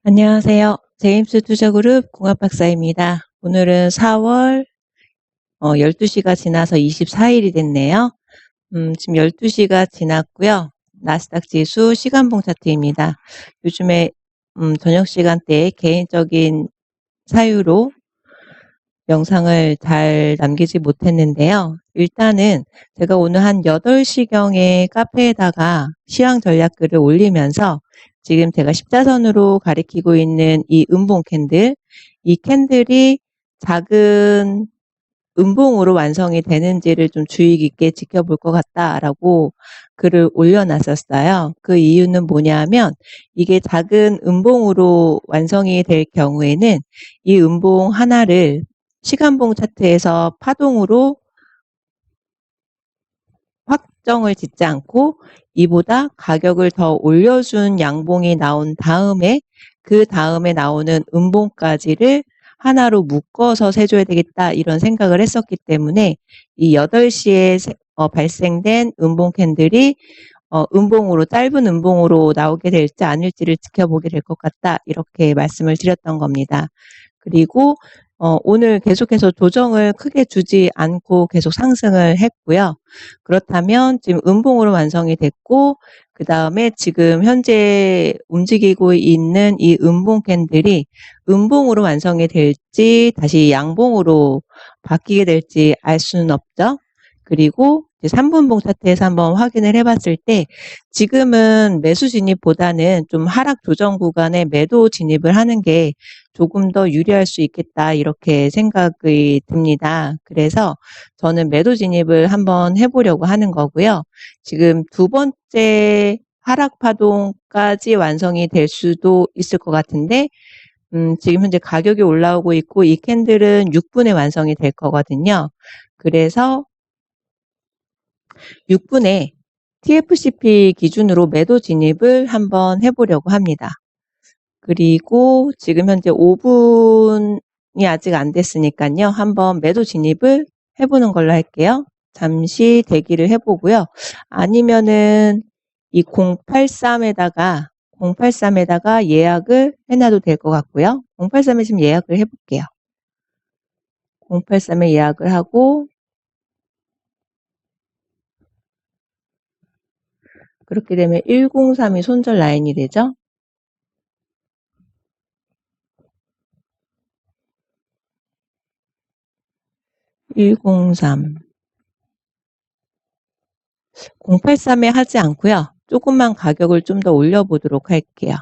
안녕하세요. 제임스 투자그룹 공합박사입니다. 오늘은 4월 12시가 지나서 24일이 됐네요. 지금 12시가 지났고요. 나스닥 지수 시간봉 차트입니다. 요즘에 저녁 시간대에 개인적인 사유로 영상을 잘 남기지 못했는데요. 일단은 제가 오늘 한 8시경에 카페에다가 시황 전략글을 올리면서 지금 제가 십자선으로 가리키고 있는 이 음봉 캔들, 이 캔들이 작은 음봉으로 완성이 되는지를 좀 주의 깊게 지켜볼 것 같다라고 글을 올려놨었어요. 그 이유는 뭐냐면 이게 작은 음봉으로 완성이 될 경우에는 이 음봉 하나를 시간봉 차트에서 파동으로 확정을 짓지 않고 이보다 가격을 더 올려준 양봉이 나온 다음에 그 다음에 나오는 음봉까지를 하나로 묶어서 세줘야 되겠다 이런 생각을 했었기 때문에 이 8시에 발생된 음봉 캔들이 음봉으로 짧은 음봉으로 나오게 될지 아닐지를 지켜보게 될 것 같다 이렇게 말씀을 드렸던 겁니다. 그리고 오늘 계속해서 조정을 크게 주지 않고 계속 상승을 했고요. 그렇다면 지금 음봉으로 완성이 됐고 그 다음에 지금 현재 움직이고 있는 이 음봉 캔들이 음봉으로 완성이 될지 다시 양봉으로 바뀌게 될지 알 수는 없죠. 그리고 3분봉 차트에서 한번 확인을 해봤을 때 지금은 매수 진입보다는 좀 하락 조정 구간에 매도 진입을 하는 게 조금 더 유리할 수 있겠다 이렇게 생각이 듭니다. 그래서 저는 매도 진입을 한번 해보려고 하는 거고요. 지금 두 번째 하락 파동까지 완성이 될 수도 있을 것 같은데 지금 현재 가격이 올라오고 있고 이 캔들은 6분에 완성이 될 거거든요. 그래서 6분에 TFCP 기준으로 매도 진입을 한번 해보려고 합니다. 그리고 지금 현재 5분이 아직 안 됐으니까요. 한번 매도 진입을 해보는 걸로 할게요. 잠시 대기를 해보고요. 아니면은 이 083에다가 예약을 해놔도 될 것 같고요. 083에 지금 예약을 해볼게요. 083에 예약을 하고 그렇게 되면 103이 손절 라인이 되죠. 103 083에 하지 않고요. 조금만 가격을 좀 더 올려보도록 할게요.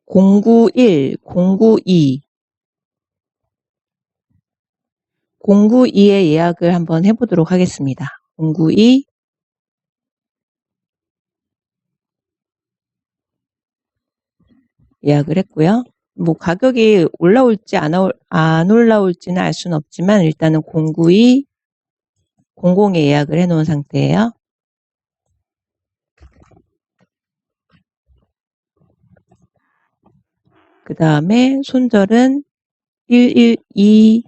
091, 092, 092에 예약을 한번 해보도록 하겠습니다. 092 예약을 했고요. 뭐 가격이 올라올지 안 올라올지는 알 수는 없지만 일단은 092, 00에 예약을 해놓은 상태예요. 그 다음에 손절은 112,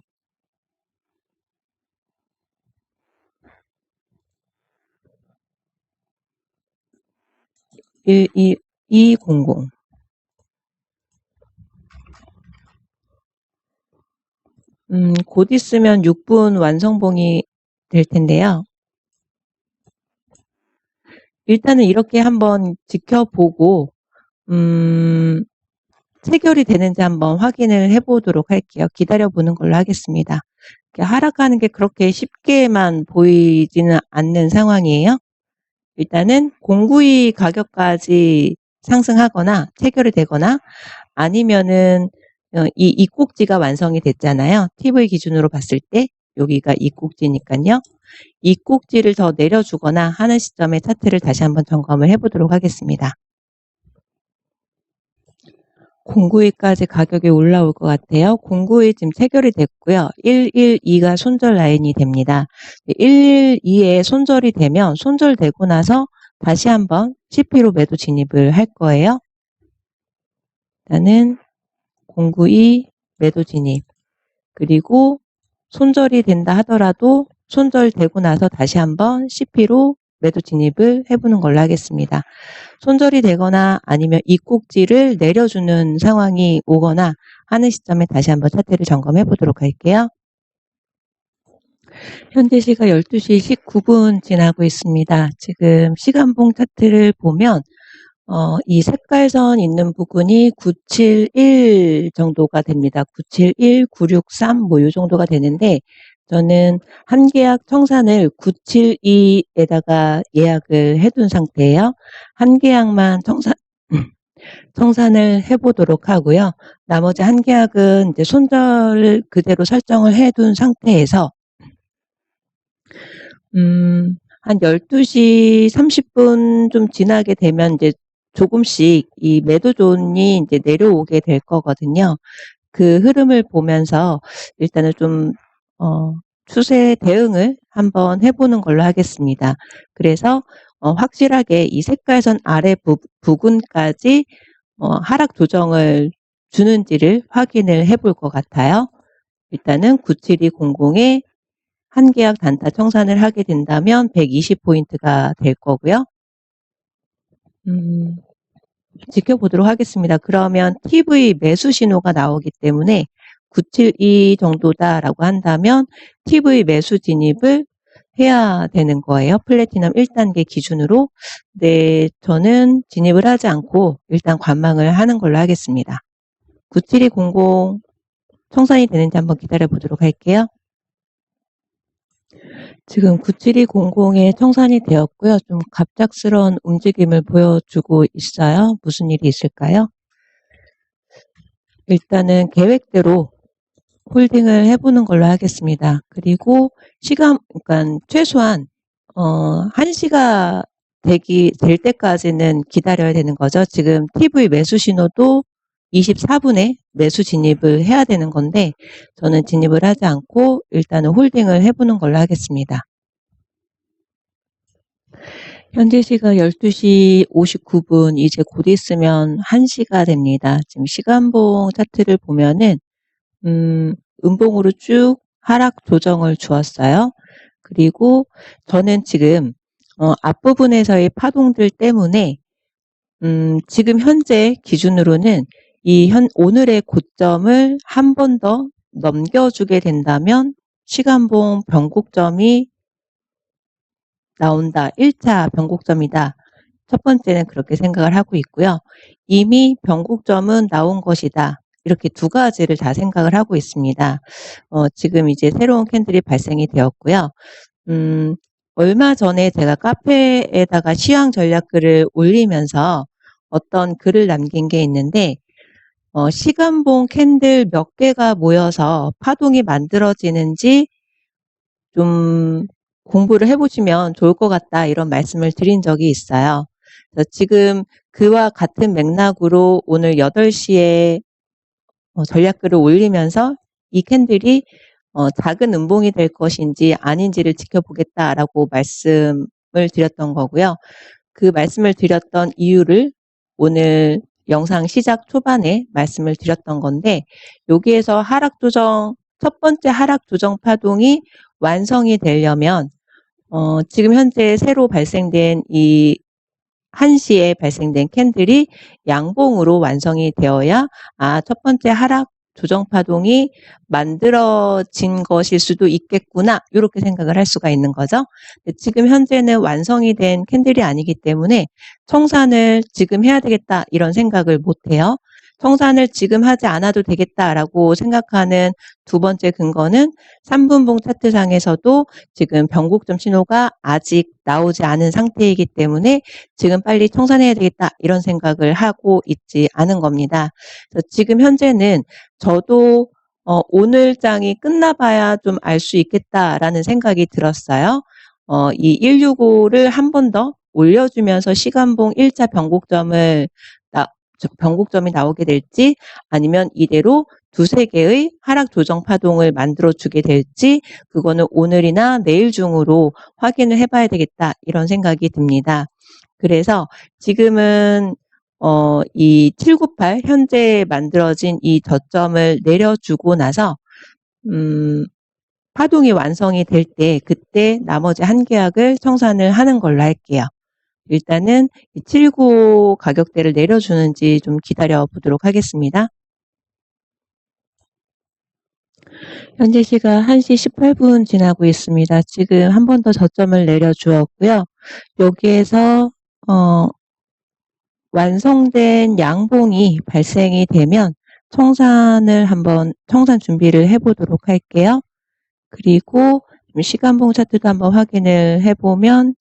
12200. 곧 있으면 6분 완성봉이 될 텐데요. 일단은 이렇게 한번 지켜보고 체결이 되는지 한번 확인을 해보도록 할게요. 기다려보는 걸로 하겠습니다. 하락하는 게 그렇게 쉽게만 보이지는 않는 상황이에요. 일단은 092 가격까지 상승하거나 체결이 되거나 아니면은 이 꼭지가 완성이 됐잖아요. TV 기준으로 봤을 때 여기가 이 꼭지니까요. 이 꼭지를 더 내려주거나 하는 시점에 차트를 다시 한번 점검을 해보도록 하겠습니다. 092까지 가격이 올라올 것 같아요. 092 지금 체결이 됐고요. 112가 손절 라인이 됩니다. 112에 손절이 되면 손절되고 나서 다시 한번 CP로 매도 진입을 할 거예요. 일단은 092 매도 진입. 그리고 손절이 된다 하더라도 손절되고 나서 다시 한번 CP로 매도 진입을 해보는 걸로 하겠습니다. 손절이 되거나 아니면 이 꼭지를 내려주는 상황이 오거나 하는 시점에 다시 한번 차트를 점검해 보도록 할게요. 현재 시각 12시 19분 지나고 있습니다. 지금 시간봉 차트를 보면 이 색깔선 있는 부분이 971 정도가 됩니다. 971, 963 뭐 요 정도가 되는데 저는 한 계약 청산을 972에다가 예약을 해둔 상태예요. 한 계약만 청산을 해보도록 하고요. 나머지 한 계약은 이제 손절을 그대로 설정을 해둔 상태에서 한 12시 30분 좀 지나게 되면 이제 조금씩 이 매도 존이 이제 내려오게 될 거거든요. 그 흐름을 보면서 일단은 좀, 추세 대응을 한번 해보는 걸로 하겠습니다. 그래서, 확실하게 이 색깔선 아래 부근까지, 하락 조정을 주는지를 확인을 해볼 것 같아요. 일단은 97200에 한 계약 단타 청산을 하게 된다면 120포인트가 될 거고요. 지켜보도록 하겠습니다. 그러면 TV 매수 신호가 나오기 때문에 972 정도다라고 한다면 TV 매수 진입을 해야 되는 거예요. 플래티넘 1단계 기준으로. 네, 저는 진입을 하지 않고 일단 관망을 하는 걸로 하겠습니다. 97200 청산이 되는지 한번 기다려 보도록 할게요. 지금 97200에 청산이 되었고요. 좀 갑작스러운 움직임을 보여주고 있어요. 무슨 일이 있을까요? 일단은 계획대로 홀딩을 해보는 걸로 하겠습니다. 그리고 시간, 그러니까 최소한 1시가 될 때까지는 기다려야 되는 거죠. 지금 TV 매수 신호도 24분에 매수 진입을 해야 되는 건데 저는 진입을 하지 않고 일단은 홀딩을 해보는 걸로 하겠습니다. 현재 시각 12시 59분, 이제 곧 있으면 1시가 됩니다. 지금 시간봉 차트를 보면은 음봉으로 쭉 하락 조정을 주었어요. 그리고 저는 지금 앞부분에서의 파동들 때문에 지금 현재 기준으로는 오늘의 고점을 한 번 더 넘겨주게 된다면 시간봉 변곡점이 나온다. 1차 변곡점이다. 첫 번째는 그렇게 생각을 하고 있고요. 이미 변곡점은 나온 것이다. 이렇게 두 가지를 다 생각을 하고 있습니다. 지금 이제 새로운 캔들이 발생이 되었고요. 얼마 전에 제가 카페에다가 시황 전략글을 올리면서 어떤 글을 남긴 게 있는데, 시간봉 캔들 몇 개가 모여서 파동이 만들어지는지 좀 공부를 해보시면 좋을 것 같다 이런 말씀을 드린 적이 있어요. 그래서 지금 그와 같은 맥락으로 오늘 8시에 전략글을 올리면서 이 캔들이 작은 음봉이 될 것인지 아닌지를 지켜보겠다라고 말씀을 드렸던 거고요. 그 말씀을 드렸던 이유를 오늘 영상 시작 초반에 말씀을 드렸던 건데 여기에서 첫 번째 하락 조정 파동이 완성이 되려면 지금 현재 새로 발생된 이 1시에 발생된 캔들이 양봉으로 완성이 되어야 첫 번째 하락 조정 파동이 만들어진 것일 수도 있겠구나 이렇게 생각을 할 수가 있는 거죠. 지금 현재는 완성이 된 캔들이 아니기 때문에 청산을 지금 해야 되겠다 이런 생각을 못해요. 청산을 지금 하지 않아도 되겠다라고 생각하는 두 번째 근거는 3분봉 차트상에서도 지금 변곡점 신호가 아직 나오지 않은 상태이기 때문에 지금 빨리 청산해야 되겠다 이런 생각을 하고 있지 않은 겁니다. 그래서 지금 현재는 저도 오늘 장이 끝나봐야 좀 알 수 있겠다라는 생각이 들었어요. 이 165를 한 번 더 올려주면서 시간봉 1차 변곡점이 나오게 될지 아니면 이대로 두세 개의 하락 조정 파동을 만들어주게 될지 그거는 오늘이나 내일 중으로 확인을 해봐야 되겠다 이런 생각이 듭니다. 그래서 지금은 이 798 현재 만들어진 이 저점을 내려주고 나서 파동이 완성이 될 때 그때 나머지 한 계약을 청산을 하는 걸로 할게요. 일단은 729 가격대를 내려주는지 좀 기다려 보도록 하겠습니다. 현재 시각 1시 18분 지나고 있습니다. 지금 한 번 더 저점을 내려주었고요. 여기에서 완성된 양봉이 발생이 되면 청산 준비를 해보도록 할게요. 그리고 시간봉 차트도 한번 확인을 해보면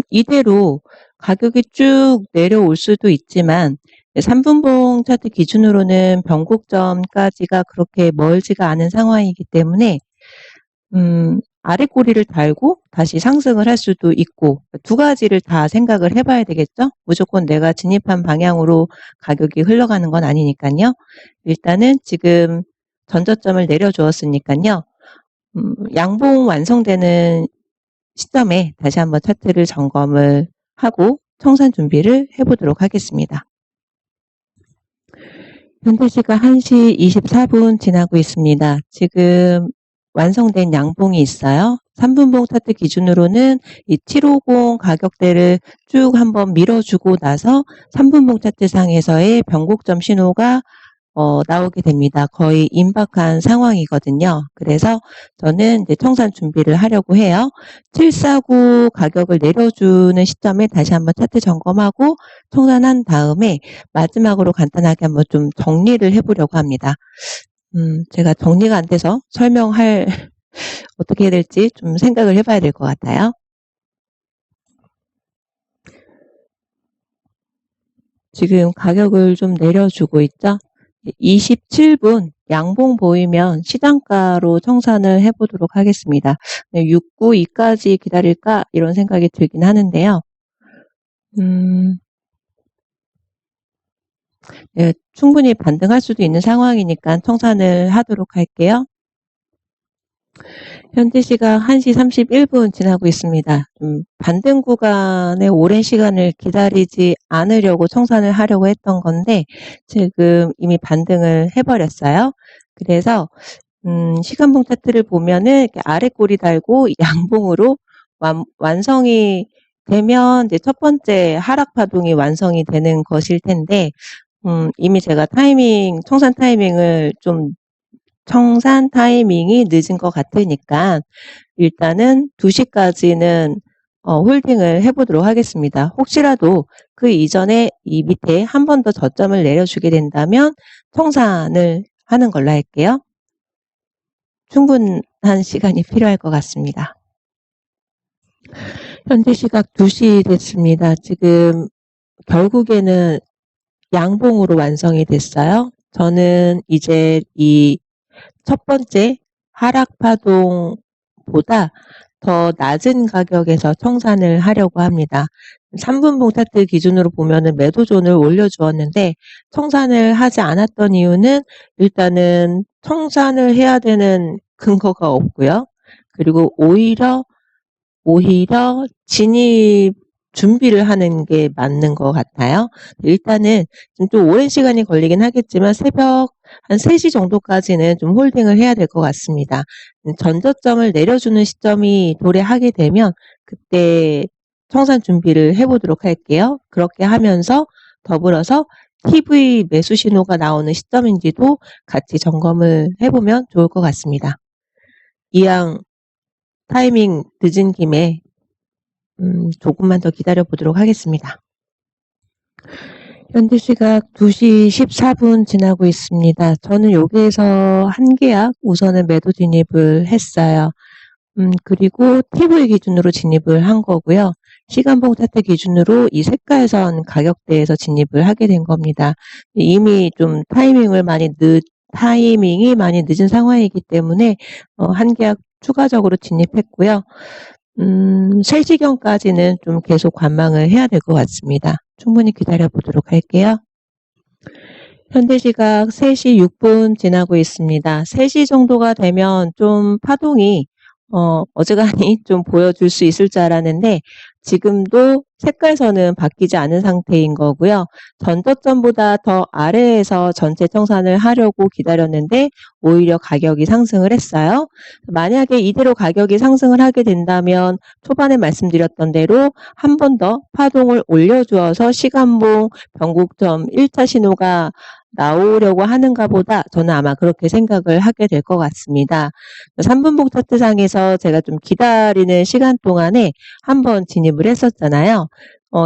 이대로 가격이 쭉 내려올 수도 있지만 3분봉 차트 기준으로는 변곡점까지가 그렇게 멀지가 않은 상황이기 때문에 아래 꼬리를 달고 다시 상승을 할 수도 있고 두 가지를 다 생각을 해봐야 되겠죠? 무조건 내가 진입한 방향으로 가격이 흘러가는 건 아니니까요. 일단은 지금 전저점을 내려주었으니까요. 양봉 완성되는 시점에 다시 한번 차트를 점검을 하고 청산 준비를 해보도록 하겠습니다. 현재 시각 1시 24분 지나고 있습니다. 지금 완성된 양봉이 있어요. 3분봉 차트 기준으로는 이 750 가격대를 쭉 한번 밀어주고 나서 3분봉 차트상에서의 변곡점 신호가 나오게 됩니다. 거의 임박한 상황이거든요. 그래서 저는 이제 청산 준비를 하려고 해요. 749 가격을 내려주는 시점에 다시 한번 차트 점검하고 청산한 다음에 마지막으로 간단하게 한번 좀 정리를 해보려고 합니다. 제가 정리가 안 돼서 설명할 어떻게 해야 될지 좀 생각을 해봐야 될 것 같아요. 지금 가격을 좀 내려주고 있죠. 27분 양봉 보이면 시장가로 청산을 해보도록 하겠습니다. 692까지 기다릴까 이런 생각이 들긴 하는데요. 네, 충분히 반등할 수도 있는 상황이니까 청산을 하도록 할게요. 현재 시각 1시 31분 지나고 있습니다. 반등 구간에 오랜 시간을 기다리지 않으려고 청산을 하려고 했던 건데 지금 이미 반등을 해버렸어요. 그래서 시간봉 차트를 보면은 이렇게 아래 꼬리 달고 양봉으로 완성이 되면 이제 첫 번째 하락 파동이 완성이 되는 것일 텐데 이미 제가 청산 타이밍이 늦은 것 같으니까 일단은 2시까지는 홀딩을 해보도록 하겠습니다. 혹시라도 그 이전에 이 밑에 한 번 더 저점을 내려주게 된다면 청산을 하는 걸로 할게요. 충분한 시간이 필요할 것 같습니다. 현재 시각 2시 됐습니다. 지금 결국에는 양봉으로 완성이 됐어요. 저는 이제 이 첫 번째 하락 파동보다 더 낮은 가격에서 청산을 하려고 합니다. 3분봉 차트 기준으로 보면은 매도존을 올려주었는데 청산을 하지 않았던 이유는 일단은 청산을 해야 되는 근거가 없고요. 그리고 오히려 진입 준비를 하는 게 맞는 것 같아요. 일단은 좀 오랜 시간이 걸리긴 하겠지만 새벽 한 3시 정도까지는 좀 홀딩을 해야 될 것 같습니다. 전저점을 내려주는 시점이 도래하게 되면 그때 청산 준비를 해보도록 할게요. 그렇게 하면서 더불어서 TV 매수 신호가 나오는 시점인지도 같이 점검을 해보면 좋을 것 같습니다. 이왕 타이밍 늦은 김에 조금만 더 기다려 보도록 하겠습니다. 현재 시각 2시 14분 지나고 있습니다. 저는 여기에서 한 계약 우선은 매도 진입을 했어요. 그리고 TV 기준으로 진입을 한 거고요. 시간봉 차트 기준으로 이 색깔선 가격대에서 진입을 하게 된 겁니다. 이미 좀 타이밍이 많이 늦은 상황이기 때문에 한 계약 추가적으로 진입했고요. 3시경까지는 좀 계속 관망을 해야 될 것 같습니다. 충분히 기다려 보도록 할게요. 현재 시각 3시 6분 지나고 있습니다. 3시 정도가 되면 좀 파동이 어지간히 좀 보여줄 수 있을 줄 알았는데 지금도 색깔선은 바뀌지 않은 상태인 거고요. 전저점보다 더 아래에서 전체 청산을 하려고 기다렸는데 오히려 가격이 상승을 했어요. 만약에 이대로 가격이 상승을 하게 된다면 초반에 말씀드렸던 대로 한 번 더 파동을 올려주어서 시간봉 변곡점 1차 신호가 나오려고 하는가 보다 저는 아마 그렇게 생각을 하게 될 것 같습니다. 3분봉 차트상에서 제가 좀 기다리는 시간 동안에 한번 진입을 했었잖아요.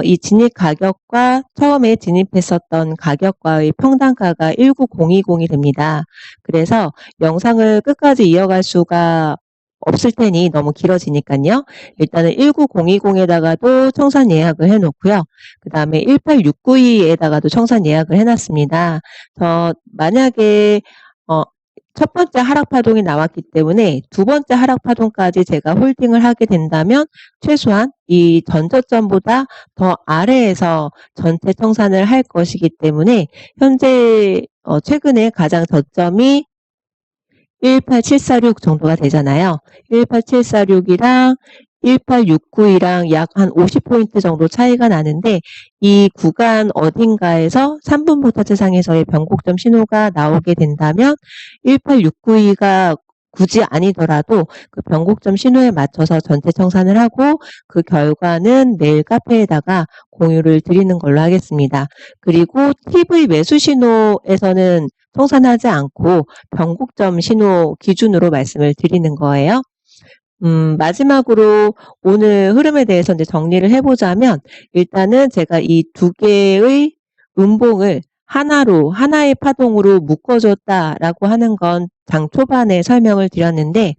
이 진입 가격과 처음에 진입했었던 가격과의 평단가가 19020이 됩니다. 그래서 영상을 끝까지 이어갈 수가 없을 테니 너무 길어지니까요. 일단은 19020에다가도 청산 예약을 해놓고요. 그 다음에 18692에다가도 청산 예약을 해놨습니다. 만약에 첫 번째 하락 파동이 나왔기 때문에 두 번째 하락 파동까지 제가 홀딩을 하게 된다면 최소한 이 전저점보다 더 아래에서 전체 청산을 할 것이기 때문에 현재 최근에 가장 저점이 18746 정도가 되잖아요. 18746이랑 18692랑 약 한 50포인트 정도 차이가 나는데 이 구간 어딘가에서 3분봉 차트상에서의 변곡점 신호가 나오게 된다면 18692가 굳이 아니더라도 그 변곡점 신호에 맞춰서 전체 청산을 하고 그 결과는 내일 카페에다가 공유를 드리는 걸로 하겠습니다. 그리고 TV 매수 신호에서는 청산하지 않고 변곡점 신호 기준으로 말씀을 드리는 거예요. 마지막으로 오늘 흐름에 대해서 이제 정리를 해보자면 일단은 제가 이 두 개의 음봉을 하나의 파동으로 묶어줬다라고 하는 건 장 초반에 설명을 드렸는데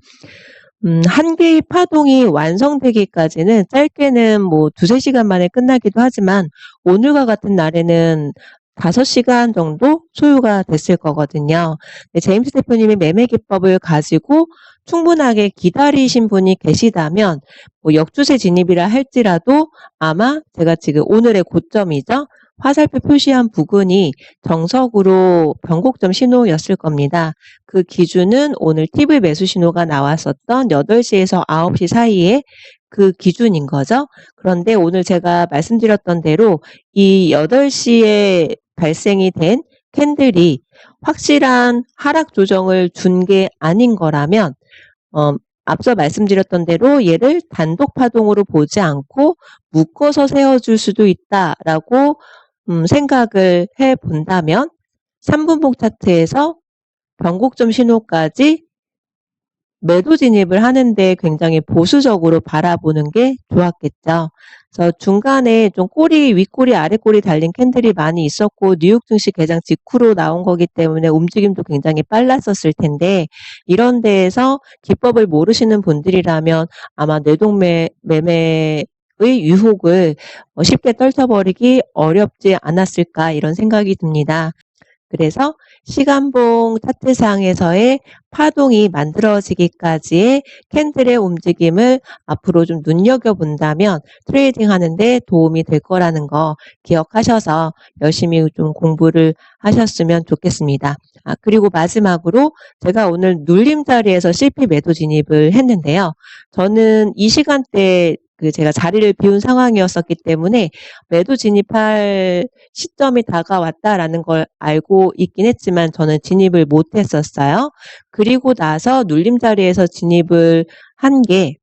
한 개의 파동이 완성되기까지는 짧게는 뭐 2-3시간 만에 끝나기도 하지만 오늘과 같은 날에는 5시간 정도 소요가 됐을 거거든요. 제임스 대표님이 매매 기법을 가지고 충분하게 기다리신 분이 계시다면 뭐 역주세 진입이라 할지라도 아마 제가 지금 오늘의 고점이죠. 화살표 표시한 부근이 정석으로 변곡점 신호였을 겁니다. 그 기준은 오늘 TV 매수 신호가 나왔었던 8시에서 9시 사이에 그 기준인 거죠. 그런데 오늘 제가 말씀드렸던 대로 이 8시에 발생이 된 캔들이 확실한 하락 조정을 준 게 아닌 거라면 앞서 말씀드렸던 대로 얘를 단독 파동으로 보지 않고 묶어서 세워줄 수도 있다라고 생각을 해본다면 3분봉 차트에서 변곡점 신호까지 매도 진입을 하는데 굉장히 보수적으로 바라보는 게 좋았겠죠. 그래서 중간에 좀 윗꼬리, 아랫꼬리 달린 캔들이 많이 있었고 뉴욕 증시 개장 직후로 나온 거기 때문에 움직임도 굉장히 빨랐었을 텐데 이런 데에서 기법을 모르시는 분들이라면 아마 매매의 유혹을 쉽게 떨쳐버리기 어렵지 않았을까 이런 생각이 듭니다. 그래서 시간봉 차트상에서의 파동이 만들어지기까지의 캔들의 움직임을 앞으로 좀 눈여겨본다면 트레이딩 하는데 도움이 될 거라는 거 기억하셔서 열심히 좀 공부를 하셨으면 좋겠습니다. 그리고 마지막으로 제가 오늘 눌림 자리에서 CP 매도 진입을 했는데요. 저는 이 시간대 제가 자리를 비운 상황이었었기 때문에 매도 진입할 시점이 다가왔다라는 걸 알고 있긴 했지만 저는 진입을 못했었어요. 그리고 나서 눌림 자리에서 진입을 한 게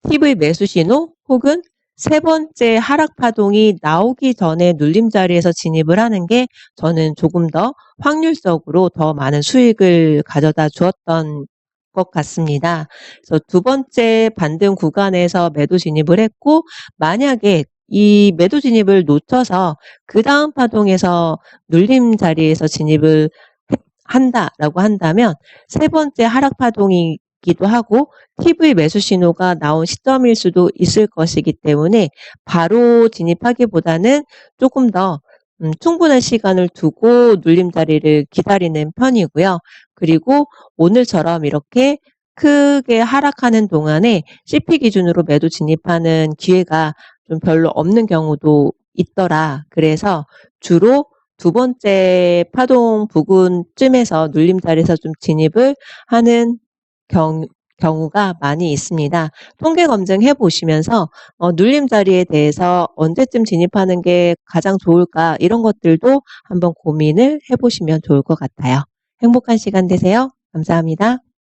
TV 매수 신호 혹은 세 번째 하락 파동이 나오기 전에 눌림 자리에서 진입을 하는 게 저는 조금 더 확률적으로 더 많은 수익을 가져다 주었던 것 같습니다. 그래서 두 번째 반등 구간에서 매도 진입을 했고 만약에 이 매도 진입을 놓쳐서 그 다음 파동에서 눌림 자리에서 진입을 한다라고 한다면 세 번째 하락 파동이기도 하고 TV 매수 신호가 나온 시점일 수도 있을 것이기 때문에 바로 진입하기보다는 조금 더 충분한 시간을 두고 눌림 자리를 기다리는 편이고요. 그리고 오늘처럼 이렇게 크게 하락하는 동안에 CP 기준으로 매도 진입하는 기회가 좀 별로 없는 경우도 있더라. 그래서 주로 두 번째 파동 부근쯤에서 눌림 자리에서 좀 진입을 하는 경우가 많이 있습니다. 통계 검증해 보시면서 눌림 자리에 대해서 언제쯤 진입하는 게 가장 좋을까 이런 것들도 한번 고민을 해 보시면 좋을 것 같아요. 행복한 시간 되세요. 감사합니다.